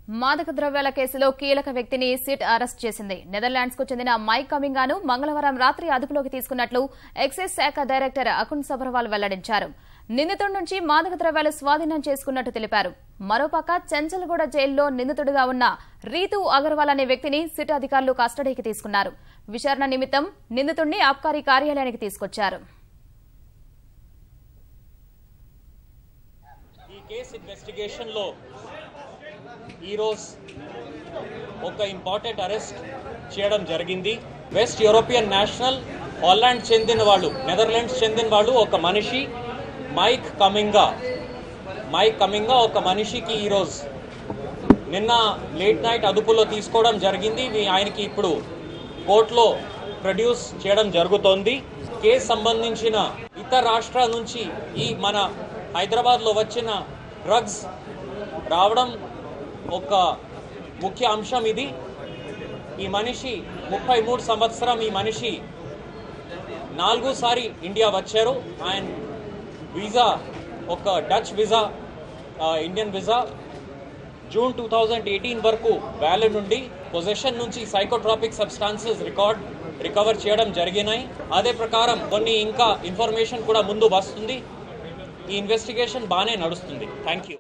మాదక ద్రవ్యాల కేసులో కీలక వ్యక్తిని సిట్ అరెస్ట్ చేసింది. నెదర్లాండ్స్ కు చెందిన మైక్ కమింగాను మంగళవారం రాత్రి అదుపులోకి తీసుకున్నట్లు ఎక్సైజ్ శాఖ డైరెక్టర్ అకున్ సబర్వాల్ వెల్లడించారు. నిందితుడి నుంచి మాదక ద్రవ్యాలు స్వాధీనం చేసుకున్నట్టు తెలిపారు. మరోపక్క చెంచల్గూడ జైల్లో నిందితుడిగా ఉన్న రీతూ అగర్వాల్ అనే వ్యక్తిని సిట్ అధికారులు కస్టడీకి తీసుకున్నారు. విచారణ నిమిత్తం నిందితుడిని ఆబ్కారీ కార్యాలయానికి తీసుకొచ్చారు. ఈ కేసు ఇన్వెస్టిగేషన్ లో ఈరోజు ఒక ఇంపార్టెంట్ అరెస్ట్ చేయడం జరిగింది. వెస్ట్ యూరోపియన్ నేషనల్ హాలాండ్ చెందిన వాళ్ళు, నెదర్లాండ్స్ చెందిన వాళ్ళు ఒక మనిషి మైక్ కమింగా ఒక మనిషికి ఈరోజు నిన్న లేట్ నైట్ అదుపులో తీసుకోవడం జరిగింది. ఆయనకి ఇప్పుడు కోర్టులో ప్రొడ్యూస్ చేయడం జరుగుతోంది. కేసు సంబంధించిన ఇతర రాష్ట్రాల నుంచి ఈ మన హైదరాబాద్లో వచ్చిన డ్రగ్స్ రావడం ఒక ముఖ్య అంశం. ఇది ఈ మనిషి 33 సంవత్సరం ఈ మనిషి 4 సారి ఇండియా వచ్చారు. ఆయన వీసా ఒక Dutch visa, Indian visa June 2018 వరకు వ్యాలిడ్ నుండి పొజిషన్ నుంచి సైకోట్రాపిక్ సబ్స్టాన్సెస్ రికవర్ చేయడం జరిగినాయి. అదే ప్రకారం కొన్ని ఇంకా ఇన్ఫర్మేషన్ కూడా ముందు వస్తుంది. ఈ ఇన్వెస్టిగేషన్ బాగానే నడుస్తుంది. Thank you.